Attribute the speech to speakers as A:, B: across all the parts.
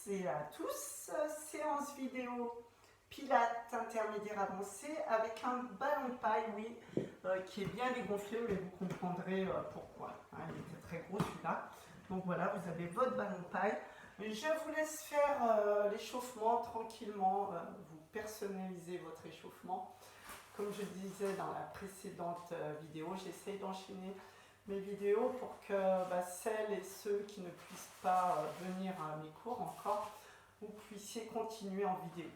A: et à tous, séance vidéo pilates intermédiaire avancé avec un ballon paille, oui, qui est bien dégonflé, mais vous comprendrez pourquoi. Hein, il était très gros celui-là. Donc voilà, vous avez votre ballon paille. Je vous laisse faire l'échauffement tranquillement, vous personnalisez votre échauffement. Comme je disais dans la précédente vidéo, j'essaye d'enchaîner mes vidéos pour que celles et ceux qui ne puissent pas venir à mes cours encore, vous puissiez continuer en vidéo.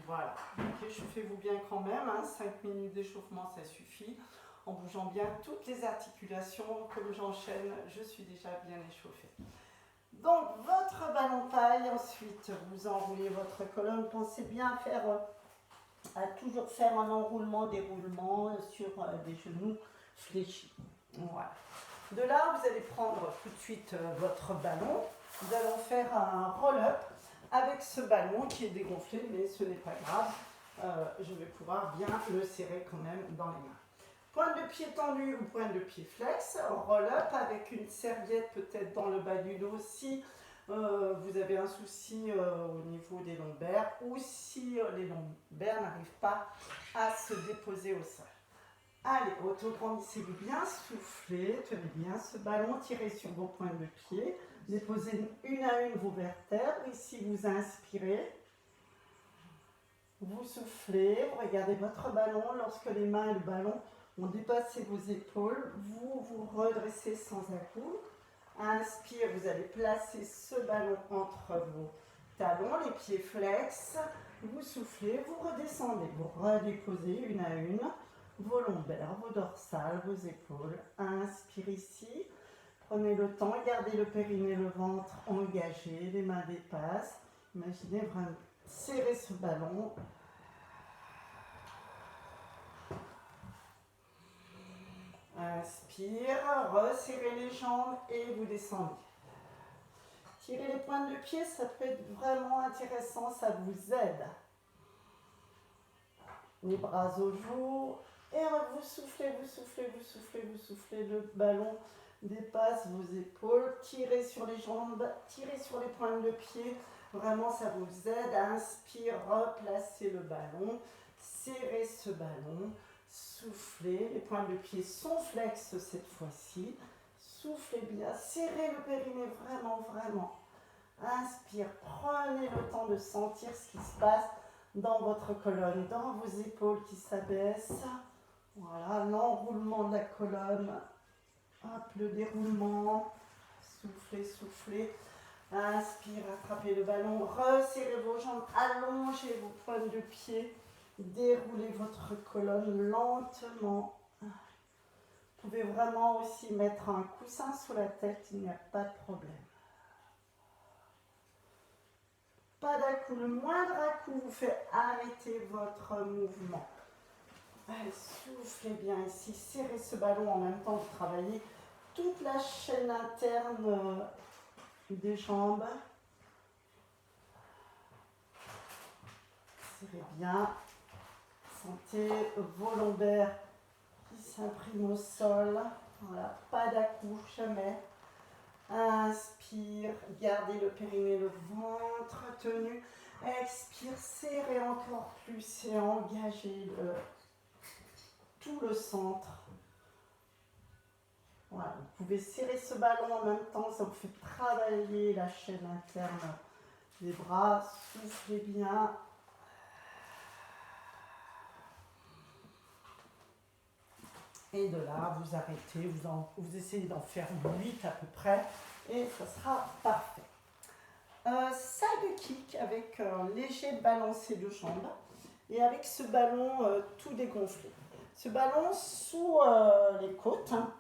A: Voilà, okay, chauffez-vous bien quand même, hein, 5 minutes d'échauffement ça suffit, en bougeant bien toutes les articulations. Comme j'enchaîne, je suis déjà bien échauffée. Donc votre ballon paille, ensuite vous enroulez votre colonne, pensez bien à toujours faire un enroulement, déroulement sur des genoux fléchis. Voilà. De là, vous allez prendre tout de suite votre ballon. Nous allons faire un roll-up avec ce ballon qui est dégonflé, mais ce n'est pas grave. Je vais pouvoir bien le serrer quand même dans les mains. Pointe de pied tendu ou pointe de pied flex. Roll-up avec une serviette peut-être dans le bas du dos si vous avez un souci au niveau des lombaires ou si les lombaires n'arrivent pas à se déposer au sol. Allez, autograndissez-vous bien, soufflez, tenez bien ce ballon, tirez sur vos pointes de pied, déposez une à une vos vertèbres. Ici, vous inspirez, vous soufflez, vous regardez votre ballon. Lorsque les mains et le ballon ont dépassé vos épaules, vous vous redressez sans à-coups. Inspire, vous allez placer ce ballon entre vos talons, les pieds flex. Vous soufflez, vous redescendez, vous redéposez une à une vos lombaires, vos dorsales, vos épaules. Inspire ici. Prenez le temps, gardez le périnée, le ventre engagé, les mains dépassent. Imaginez vraiment serrer ce ballon. Inspire, resserrez les jambes et vous descendez. Tirez les pointes de pied, ça peut être vraiment intéressant, ça vous aide. Les bras au jour. Et vous soufflez, vous soufflez, vous soufflez, vous soufflez. Le ballon dépasse vos épaules. Tirez sur les jambes, tirez sur les pointes de pied. Vraiment, ça vous aide. Inspire, replacez le ballon. Serrez ce ballon. Soufflez. Les pointes de pied sont flex cette fois-ci. Soufflez bien. Serrez le périnée vraiment, vraiment. Inspire. Prenez le temps de sentir ce qui se passe dans votre colonne, dans vos épaules qui s'abaissent. Voilà, l'enroulement de la colonne. Hop, le déroulement. Soufflez, soufflez. Inspire, attrapez le ballon. Resserrez vos jambes, allongez vos pointes de pied. Déroulez votre colonne lentement. Vous pouvez vraiment aussi mettre un coussin sous la tête, il n'y a pas de problème. Pas d'à-coup, le moindre à-coup vous fait arrêter votre mouvement. Allez, soufflez bien ici, serrez ce ballon en même temps, vous travaillez toute la chaîne interne des jambes. Serrez bien, sentez vos lombaires qui s'impriment au sol. Voilà, pas d'à-coup, jamais. Inspire, gardez le périnée, le ventre tenu. Expire, serrez encore plus et engagez tout le centre. Voilà, vous pouvez serrer ce ballon en même temps, ça vous fait travailler la chaîne interne des bras. Soufflez bien. Et de là, vous arrêtez, vous essayez d'en faire 8 à peu près, et ça sera parfait. Side kick avec un léger balancé de jambes, et avec ce ballon tout dégonflé. Ce ballon sous les côtes, hein,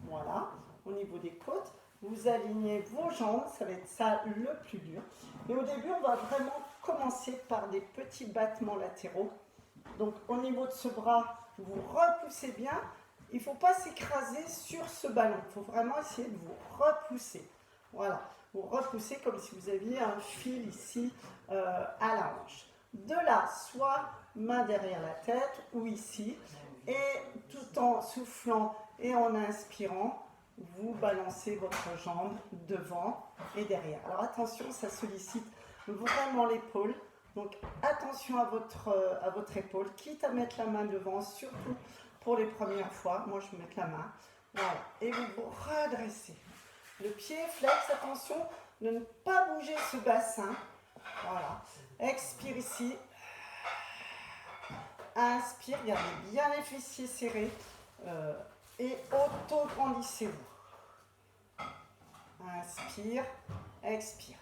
A: voilà, au niveau des côtes, vous alignez vos jambes, ça va être ça le plus dur. Et au début, on va vraiment commencer par des petits battements latéraux. Donc au niveau de ce bras, vous repoussez bien. Il ne faut pas s'écraser sur ce ballon. Il faut vraiment essayer de vous repousser. Voilà, vous repoussez comme si vous aviez un fil ici à la hanche. De là, soit main derrière la tête ou ici. Et tout en soufflant et en inspirant, vous balancez votre jambe devant et derrière. Alors attention, ça sollicite vraiment l'épaule. Donc attention à votre épaule, quitte à mettre la main devant, surtout pour les premières fois. Moi, je vais mettre la main. Voilà. Et vous vous redressez. Le pied flex, attention de ne pas bouger ce bassin. Voilà. Expire ici. Inspire, gardez bien les fessiers serrés. Et auto-grandissez-vous. Inspire, expire.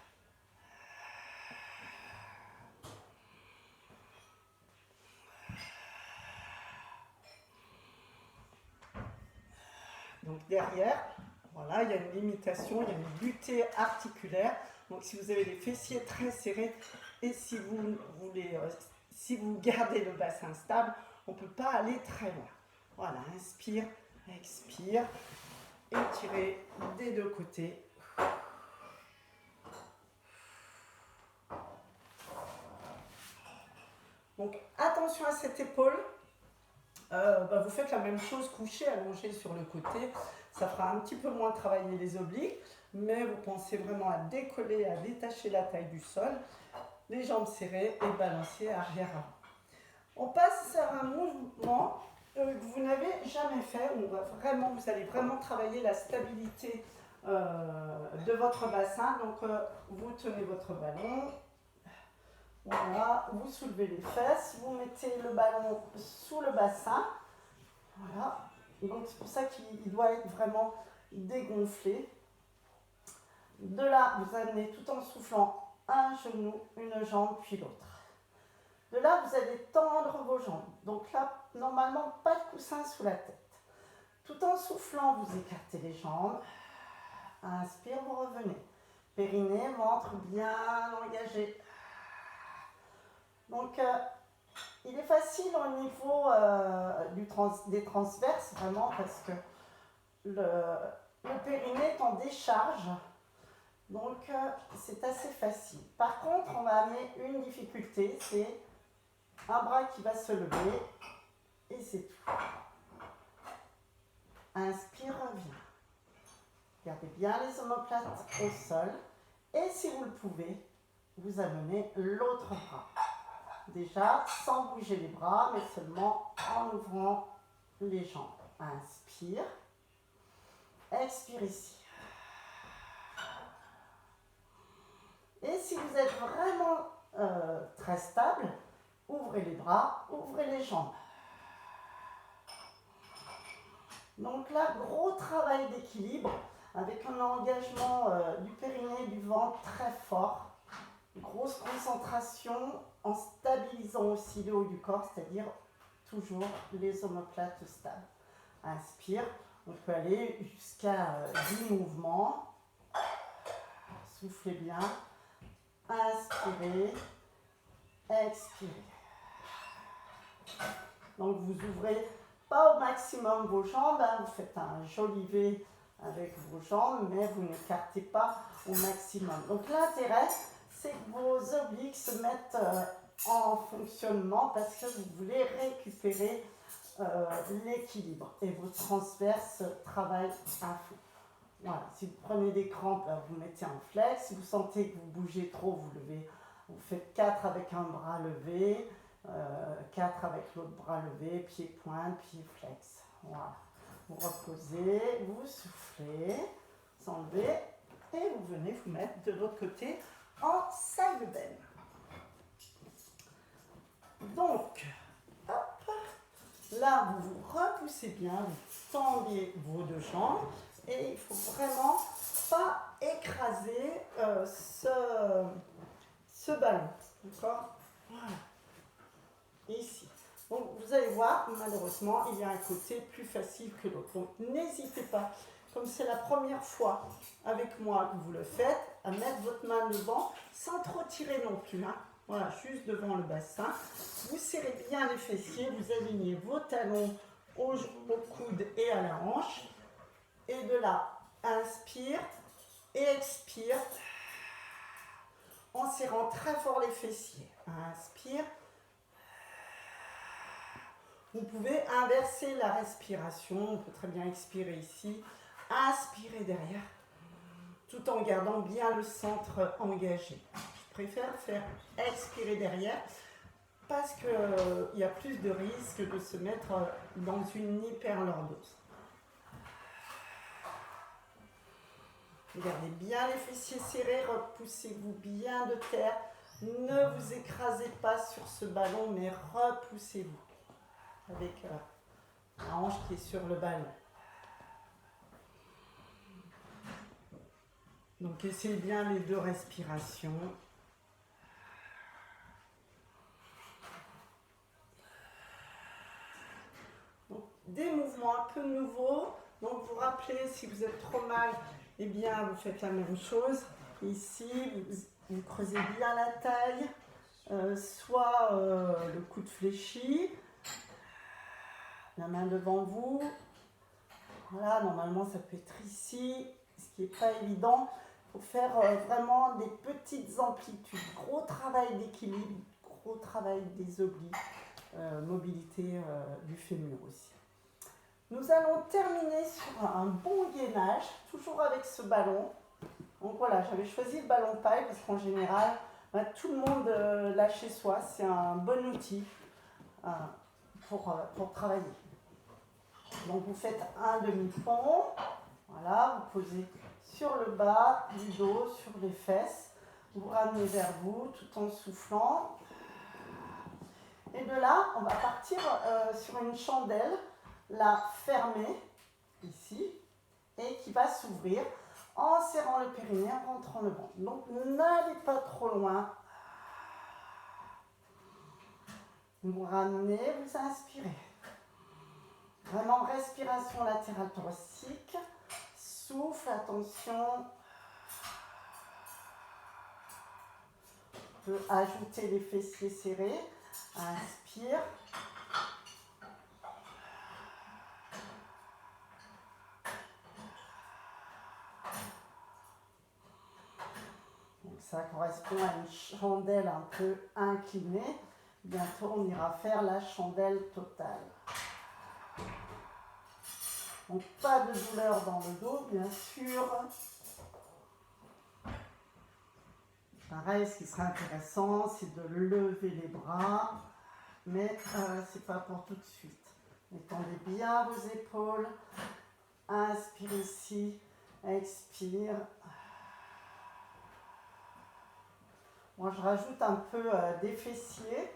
A: Donc derrière, voilà, il y a une limitation, il y a une butée articulaire. Donc si vous avez les fessiers très serrés et si vous gardez le bassin stable, on ne peut pas aller très loin. Voilà, inspire, expire, étirez des deux côtés. Donc attention à cette épaule. Vous faites la même chose couché, allongé sur le côté. Ça fera un petit peu moins travailler les obliques, mais vous pensez vraiment à décoller, à détacher la taille du sol, les jambes serrées et balancer arrière-avant. On passe à un mouvement que vous n'avez jamais fait, où vous allez vraiment travailler la stabilité de votre bassin. Donc vous tenez votre ballon. Voilà, vous soulevez les fesses, vous mettez le ballon sous le bassin. Voilà, donc c'est pour ça qu'il doit être vraiment dégonflé. De là, vous amenez tout en soufflant un genou, une jambe, puis l'autre. De là, vous allez tendre vos jambes. Donc là, normalement, pas de coussin sous la tête. Tout en soufflant, vous écartez les jambes. Inspire, vous revenez. Périnée, ventre bien engagé. Donc, il est facile au niveau des transverses, vraiment, parce que le périnée est en décharge. Donc, c'est assez facile. Par contre, on va amener une difficulté, c'est un bras qui va se lever, et c'est tout. Inspire, reviens. Gardez bien les omoplates au sol, et si vous le pouvez, vous amenez l'autre bras. Déjà, sans bouger les bras, mais seulement en ouvrant les jambes. Inspire. Expire ici. Et si vous êtes vraiment très stable, ouvrez les bras, ouvrez les jambes. Donc là, gros travail d'équilibre avec un engagement du périnée, du ventre très fort. Grosse concentration en stabilisant aussi le haut du corps, c'est-à-dire toujours les omoplates stables. Inspire, on peut aller jusqu'à 10 mouvements. Soufflez bien. Inspirez, expirez. Donc vous ouvrez pas au maximum vos jambes, vous faites un joli V avec vos jambes, mais vous n'écartez pas au maximum. Donc l'intérêt, c'est que vos obliques se mettent en fonctionnement parce que vous voulez récupérer l'équilibre et vos transverses travaillent à fond. Voilà, si vous prenez des crampes, vous mettez en flex. Si vous sentez que vous bougez trop, vous levez. Vous faites 4 avec un bras levé, 4 avec l'autre bras levé, pied pointe, pied flex. Voilà. Vous reposez, vous soufflez, vous enlevez et vous venez vous mettre de l'autre côté en side bend. Donc, hop, là vous vous repoussez bien, vous tendez vos deux jambes et il ne faut vraiment pas écraser ce ballon. D'accord ? Voilà. Ici. Donc vous allez voir, malheureusement, il y a un côté plus facile que l'autre. Donc n'hésitez pas, comme c'est la première fois avec moi que vous le faites, à mettre votre main devant sans trop tirer non plus. Hein. Voilà, juste devant le bassin. Vous serrez bien les fessiers, vous alignez vos talons au coude et à la hanche. Et de là, inspire et expire en serrant très fort les fessiers. Inspire. Vous pouvez inverser la respiration, on peut très bien expirer ici, inspirer derrière, tout en gardant bien le centre engagé. préfère faire expirer derrière parce qu'il y a plus de risque de se mettre dans une hyperlordose. Gardez bien les fessiers serrés, repoussez-vous bien de terre. Ne vous écrasez pas sur ce ballon, mais repoussez-vous avec la hanche qui est sur le ballon. Donc essayez bien les 2 respirations. Donc, des mouvements un peu nouveaux. Donc vous rappelez, si vous êtes trop mal, eh bien vous faites la même chose. Ici, vous creusez bien la taille, soit le coude fléchi, la main devant vous. Voilà, normalement ça peut être ici, ce qui n'est pas évident. Il faut faire vraiment des petites amplitudes. Gros travail d'équilibre, gros travail des obliques, mobilité du fémur aussi. Nous allons terminer sur un bon gainage, toujours avec ce ballon. Donc voilà, j'avais choisi le ballon paille parce qu'en général, tout le monde l'a chez soi. C'est un bon outil pour travailler. Donc vous faites un demi-pont. Voilà, vous posez sur le bas du dos, sur les fesses. Vous ramenez vers vous tout en soufflant. Et de là, on va partir sur une chandelle, la fermée, ici, et qui va s'ouvrir en serrant le périnée, en rentrant le ventre. Donc n'allez pas trop loin. Vous ramenez, vous inspirez. Vraiment respiration latérale thoracique. Souffle, attention. On peut ajouter les fessiers serrés. Inspire. Donc ça correspond à une chandelle un peu inclinée. Bientôt, on ira faire la chandelle totale. Donc pas de douleur dans le dos, bien sûr. Pareil, ce qui serait intéressant, c'est de lever les bras, mais c'est pas pour tout de suite. Étendez bien vos épaules. Inspire ici, expire. Moi, je rajoute un peu des fessiers.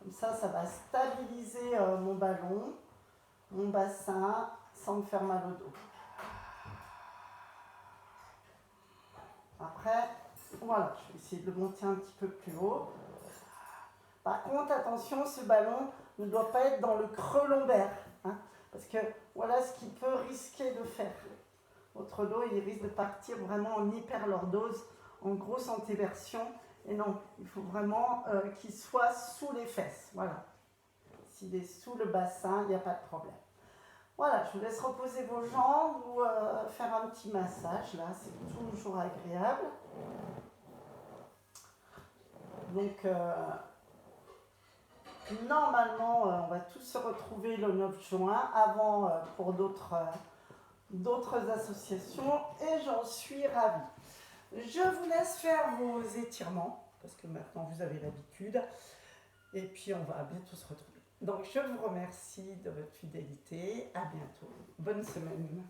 A: Comme ça, ça va stabiliser mon ballon, mon bassin, sans me faire mal au dos. Après, voilà, je vais essayer de le monter un petit peu plus haut. Par contre, attention, ce ballon ne doit pas être dans le creux lombaire. Hein, parce que voilà ce qu'il peut risquer de faire. Votre dos, il risque de partir vraiment en hyperlordose, en grosse antéversion. Et non, il faut vraiment qu'il soit sous les fesses. Voilà. S'il est sous le bassin, il n'y a pas de problème. Voilà, je vous laisse reposer vos jambes ou faire un petit massage. Là, c'est toujours agréable. Donc, normalement, on va tous se retrouver le 9 juin, avant pour d'autres associations, et j'en suis ravie. Je vous laisse faire vos étirements, parce que maintenant vous avez l'habitude, et puis on va bientôt se retrouver. Donc je vous remercie de votre fidélité, à bientôt, bonne semaine.